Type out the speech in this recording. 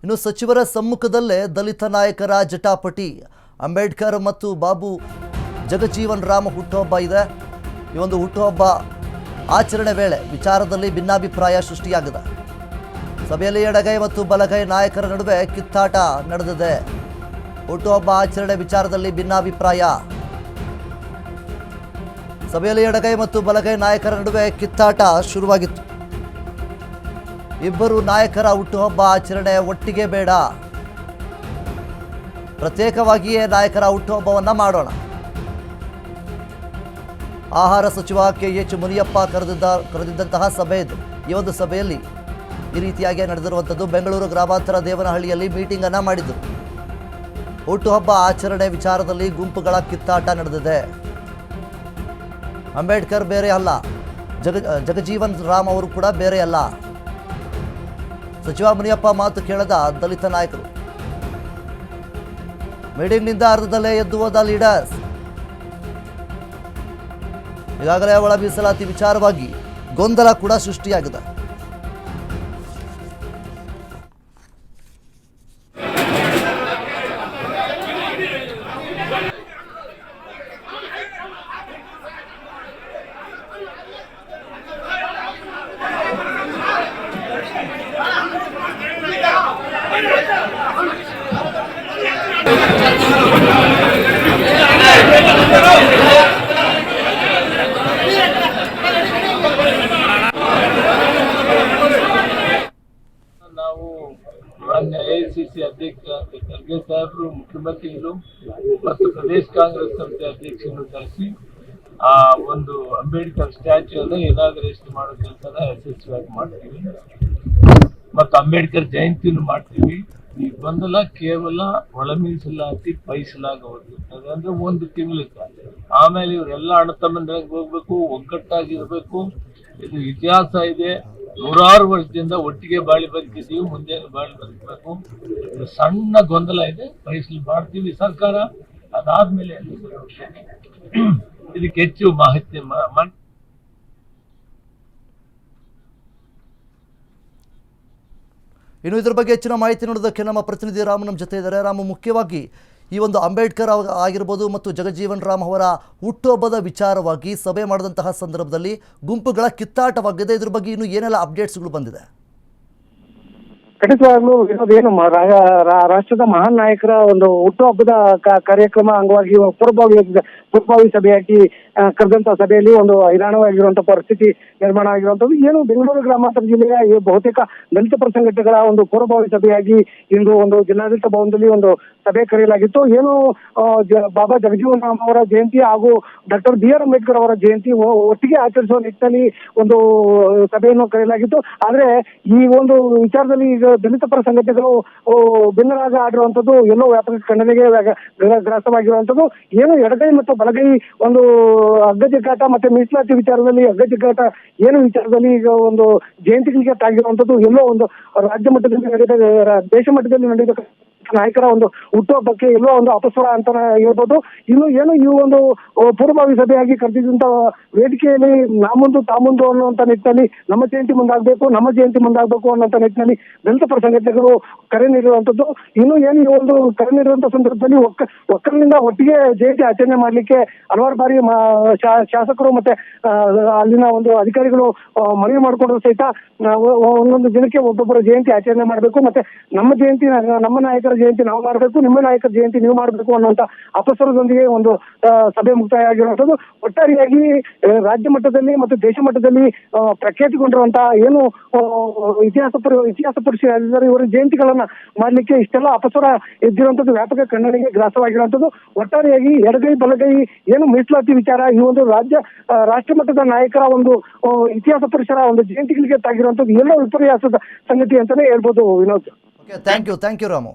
ಇನ್ನು ಸಚಿವರ ಸಮ್ಮುಖದಲ್ಲೇ ದಲಿತ ನಾಯಕರ ಜಟಾಪಟಿ. ಅಂಬೇಡ್ಕರ್ ಮತ್ತು ಬಾಬು ಜಗಜೀವನ್ ರಾಮ್ ಹುಟ್ಟುಹಬ್ಬ ಇದೆ. ಈ ಒಂದು ಹುಟ್ಟುಹಬ್ಬ ಆಚರಣೆ ವೇಳೆ ವಿಚಾರದಲ್ಲಿ ಭಿನ್ನಾಭಿಪ್ರಾಯ ಸೃಷ್ಟಿಯಾಗಿದೆ. ಸಭೆಯಲ್ಲಿ ಎಡಗೈ ಮತ್ತು ಬಲಗೈ ನಾಯಕರ ನಡುವೆ ಕಿತ್ತಾಟ ನಡೆದಿದೆ. ಹುಟ್ಟುಹಬ್ಬ ಆಚರಣೆ ವಿಚಾರದಲ್ಲಿ ಭಿನ್ನಾಭಿಪ್ರಾಯ. ಸಭೆಯಲ್ಲಿ ಎಡಗೈ ಮತ್ತು ಬಲಗೈ ನಾಯಕರ ನಡುವೆ ಕಿತ್ತಾಟ ಶುರುವಾಗಿತ್ತು. ಇಬ್ಬರು ನಾಯಕರ ಹುಟ್ಟುಹಬ್ಬ ಆಚರಣೆ ಒಟ್ಟಿಗೆ ಬೇಡ, ಪ್ರತ್ಯೇಕವಾಗಿಯೇ ನಾಯಕರ ಹುಟ್ಟುಹಬ್ಬವನ್ನು ಮಾಡೋಣ. ಆಹಾರ ಸಚಿವ KH ಮುನಿಯಪ್ಪ ಕರೆದಿದ್ದಂತಹ ಸಭೆ ಇದು. ಈ ಒಂದು ಸಭೆಯಲ್ಲಿ ಈ ರೀತಿಯಾಗಿ ನಡೆದಿರುವಂಥದ್ದು. ಬೆಂಗಳೂರು ಗ್ರಾಮಾಂತರ ದೇವನಹಳ್ಳಿಯಲ್ಲಿ ಮೀಟಿಂಗ್ ಅನ್ನು ಮಾಡಿದ್ರು. ಹುಟ್ಟುಹಬ್ಬ ಆಚರಣೆ ವಿಚಾರದಲ್ಲಿ ಗುಂಪುಗಳ ಕಿತ್ತಾಟ ನಡೆದಿದೆ. ಅಂಬೇಡ್ಕರ್ ಬೇರೆ ಅಲ್ಲ, ಜಗಜೀವನ್ ರಾಮ್ ಅವರು ಕೂಡ ಬೇರೆ ಅಲ್ಲ. ಸಚಿವ ಮುನಿಯಪ್ಪ ಮಾತು ಕೇಳದ ದಲಿತ ನಾಯಕರು. ಮೀಟಿಂಗ್ನಿಂದ ಅರ್ಧದಲ್ಲೇ ಎದ್ದು ಹೋದ ಲೀಡರ್ಸ್. ಈಗಾಗಲೇ ಒಳ ಮೀಸಲಾತಿ ವಿಚಾರವಾಗಿ ಗೊಂದಲ ಕೂಡ ಸೃಷ್ಟಿಯಾಗಿದೆ. AICC ಅಧ್ಯಕ್ಷ ಖರ್ಗೆ ಸಾಹೇಬರು, ಮುಖ್ಯಮಂತ್ರಿಗಳು ಮತ್ತು ಪ್ರದೇಶ ಕಾಂಗ್ರೆಸ್ ಸಮಿತಿ ಅಧ್ಯಕ್ಷರನ್ನು ಕರೆಸಿ ಆ ಒಂದು ಅಂಬೇಡ್ಕರ್ ಸ್ಟ್ಯಾಚ್ಯೂ ಅನ್ನು ಇನಾಗ್ರೇಷನ್ ಮಾಡೋ ಕೆಲಸನ ಯಶಸ್ವಿಯಾಗಿ ಮಾಡ್ತೀವಿ ಮತ್ತು ಅಂಬೇಡ್ಕರ್ ಜಯಂತಿನೂ ಮಾಡ್ತೀವಿ. ಈ ಗೊಂದಲ ಕೇವಲ ಒಳ ಮೀಸಲಾತಿ ಪೈಸಲಾಗಬಹುದು. ಅದಂದ್ರೆ ಒಂದು ತಿಂಗಳಿಗೆ ಆಮೇಲೆ ಇವರೆಲ್ಲ ಅಣ್ಣ ತಮ್ಮಂದ್ರಾಗ ಹೋಗ್ಬೇಕು, ಒಗ್ಗಟ್ಟಾಗಿರ್ಬೇಕು. ಇದು ಇತಿಹಾಸ ಇದೆ. ನೂರಾರು ವರ್ಷದಿಂದ ಒಟ್ಟಿಗೆ ಬಾಳಿ ಬದುಕಿದ್ದೀವಿ, ಮುಂದೆ ಬಾಳಿ ಬದುಕಬೇಕು. ಸಣ್ಣ ಗೊಂದಲ ಇದೆ, ಪೈಸಲು ಮಾಡ್ತೀವಿ ಸರ್ಕಾರ. ಅದಾದ್ಮೇಲೆ ಇದಕ್ಕೆ ಹೆಚ್ಚು ಮಾಹಿತಿ ಇನ್ನು ಇದ್ರ ಬಗ್ಗೆ ಹೆಚ್ಚಿನ ಮಾಹಿತಿ ನೋಡೋದಕ್ಕೆ ನಮ್ಮ ಪ್ರತಿನಿಧಿ ರಾಮು ನಮ್ಮ ಜೊತೆ ಇದ್ದಾರೆ. ರಾಮು, ಮುಖ್ಯವಾಗಿ ಈ ಒಂದು ಅಂಬೇಡ್ಕರ್ ಆಗಿರ್ಬೋದು ಮತ್ತು ಜಗಜೀವನ್ ರಾಮ್ ಅವರ ಹುಟ್ಟುಹಬ್ಬದ ವಿಚಾರವಾಗಿ ಸಭೆ ಮಾಡಿದಂತಹ ಸಂದರ್ಭದಲ್ಲಿ ಗುಂಪುಗಳ ಕಿತ್ತಾಟವಾಗಿದೆ. ಇದ್ರ ಬಗ್ಗೆ ಇನ್ನು ಏನೆಲ್ಲ ಅಪ್ಡೇಟ್ಸ್ಗಳು ಬಂದಿದೆ? ಖಂಡಿತವಾಗ್ಲೂ ಏನು ರಾಷ್ಟ್ರದ ಮಹಾನ್ ನಾಯಕರ ಒಂದು ಹುಟ್ಟುಹಬ್ಬದ ಕಾರ್ಯಕ್ರಮ ಅಂಗವಾಗಿ ಪೂರ್ವಭಾವಿ ಸಭೆಯಾಗಿ ಕರೆದಂತಹ ಸಭೆಯಲ್ಲಿ ಒಂದು ಹೈರಾಣವಾಗಿರುವಂತಹ ಪರಿಸ್ಥಿತಿ ನಿರ್ಮಾಣ ಆಗಿರುವಂತದ್ದು. ಏನು ಬೆಂಗಳೂರು ಗ್ರಾಮಾಂತರ ಜಿಲ್ಲೆಯ ಬಹುತೇಕ ದಲಿತ ಪರ ಸಂಘಟನೆಗಳ ಒಂದು ಪೂರ್ವಭಾವಿ ಸಭೆಯಾಗಿ ಇಂದು ಒಂದು ಜಿಲ್ಲಾಡಳಿತ ಭವನದಲ್ಲಿ ಒಂದು ಸಭೆ ಕರೆಯಲಾಗಿತ್ತು. ಏನು ಬಾಬಾ ಜಗಜೀವನ್ ರಾಮ್ ಅವರ ಜಯಂತಿ ಹಾಗೂ ಡಾಕ್ಟರ್ BR ಅಂಬೇಡ್ಕರ್ ಅವರ ಜಯಂತಿ ಒಟ್ಟಿಗೆ ಆಚರಿಸುವ ನಿಟ್ಟಿನಲ್ಲಿ ಒಂದು ಸಭೆಯನ್ನು ಕರೆಯಲಾಗಿತ್ತು. ಆದ್ರೆ ಈ ಒಂದು ವಿಚಾರದಲ್ಲಿ ಈಗ ದಲಿತ ಪರ ಸಂಘಟನೆಗಳು ಭಿನ್ನರಾಗ ಆಡಿರುವಂತದ್ದು ಎಲ್ಲೋ ವ್ಯಾಪಕ ಖಂಡನೆಗೆ ಗ್ರಾಸವಾಗಿರುವಂತದ್ದು. ಏನು ಎಡಗೈ ಮತ್ತು ಬಲಗೈ ಒಂದು ಅಗ್ಗಜಿಗ್ಗಾಟ ಮತ್ತೆ ಮೀಸಲಾತಿ ವಿಚಾರದಲ್ಲಿ ಅಗ್ಗಜಿಗ್ಗಾಟ ಏನು ವಿಚಾರದಲ್ಲಿ ಈಗ ಒಂದು ಜಯಂತಿಗಳಿಗೆ ತಾಗಿರುವಂತದ್ದು ಎಲ್ಲೋ ಒಂದು ರಾಜ್ಯ ಮಟ್ಟದಲ್ಲಿ ನಡೆದ ದೇಶ ಮಟ್ಟದಲ್ಲಿ ನಡೆದ ನಾಯಕರ ಒಂದು ಹುಟ್ಟುಹಬ್ಬಕ್ಕೆ ಎಲ್ಲೋ ಒಂದು ಅಪಸ್ವರ ಅಂತ ಹೇಳ್ಬೋದು. ಇನ್ನು ಏನು ಈ ಒಂದು ಪೂರ್ವಭಾವಿ ಸಭೆಯಾಗಿ ಕರೆದಿದ್ದಂತ ವೇದಿಕೆಯಲ್ಲಿ ನಾಮುಂದು ತಾಮುಂದು ಅನ್ನುವಂತ ನಿಟ್ಟಿನಲ್ಲಿ ನಮ್ಮ ಜಯಂತಿ ಮುಂದಾಗಬೇಕು ಅನ್ನುವಂತ ನಿಟ್ಟಿನಲ್ಲಿ ದಲಿತ ಪರ ಸಂಘಟನೆಗಳು ಕರೆ ನೀಡಿರುವಂತದ್ದು. ಇನ್ನು ಏನು ಈ ಒಂದು ಕರೆ ನೀಡಿರುವಂತ ಸಂದರ್ಭದಲ್ಲಿ ಒಕ್ಕಲಿನಿಂದ ಒಟ್ಟಿಗೆ ಜಯಂತಿ ಆಚರಣೆ ಮಾಡ್ಲಿಕ್ಕೆ ಹಲವಾರು ಬಾರಿ ಶಾಸಕರು ಮತ್ತೆ ಅಲ್ಲಿನ ಒಂದು ಅಧಿಕಾರಿಗಳು ಮನವಿ ಮಾಡಿಕೊಂಡ್ರು ಸಹಿತ ಒಂದೊಂದು ದಿನಕ್ಕೆ ಒಬ್ಬೊಬ್ಬರ ಜಯಂತಿ ಆಚರಣೆ ಮಾಡಬೇಕು, ಮತ್ತೆ ನಮ್ಮ ಜಯಂತಿ ನಮ್ಮ ನಾಯಕರ ಜಯಂತಿ ನಾವು ಮಾಡಬೇಕು, ನಿಮ್ಮ ನಾಯಕರ ಜಯಂತಿ ನೀವು ಮಾಡಬೇಕು ಅನ್ನುವಂತ ಅಪಸ್ವರದೊಂದಿಗೆ ಒಂದು ಸಭೆ ಮುಕ್ತಾಯ ಆಗಿರುವಂತದ್ದು. ಒಟ್ಟಾರೆಯಾಗಿ ರಾಜ್ಯ ಮಟ್ಟದಲ್ಲಿ ಮತ್ತು ದೇಶ ಮಟ್ಟದಲ್ಲಿ ಪ್ರಖ್ಯಾತಿಗೊಂಡಿರುವಂತಹ ಏನು ಇತಿಹಾಸ ಪುರುಷರಿದ್ದಾರೆ ಇವರ ಜಯಂತಿಗಳನ್ನ ಮಾಡ್ಲಿಕ್ಕೆ ಇಷ್ಟೆಲ್ಲ ಅಪಸ್ವರ ಎದ್ದಿರುವಂತದ್ದು ವ್ಯಾಪಕ ಖಂಡನೆಗೆ ಗ್ರಾಸವಾಗಿರುವಂತದ್ದು. ಒಟ್ಟಾರೆಯಾಗಿ ಎಡಗೈ ಬಲಗೈ ಏನು ಮೀಸಲಾತಿ ವಿಚಾರ ಈ ಒಂದು ರಾಷ್ಟ್ರ ಮಟ್ಟದ ನಾಯಕರ ಒಂದು ಇತಿಹಾಸ ಪುರುಷರ ಒಂದು ಜಯಂತಿಗಳಿಗೆ ತಾಗಿರುವಂತದ್ದು ಎಲ್ಲೋ ವಿಪರ್ಯಾಸದ ಸಂಗತಿ ಅಂತಾನೆ ಹೇಳ್ಬೋದು ವಿನೋದ್. Thank you Ramu.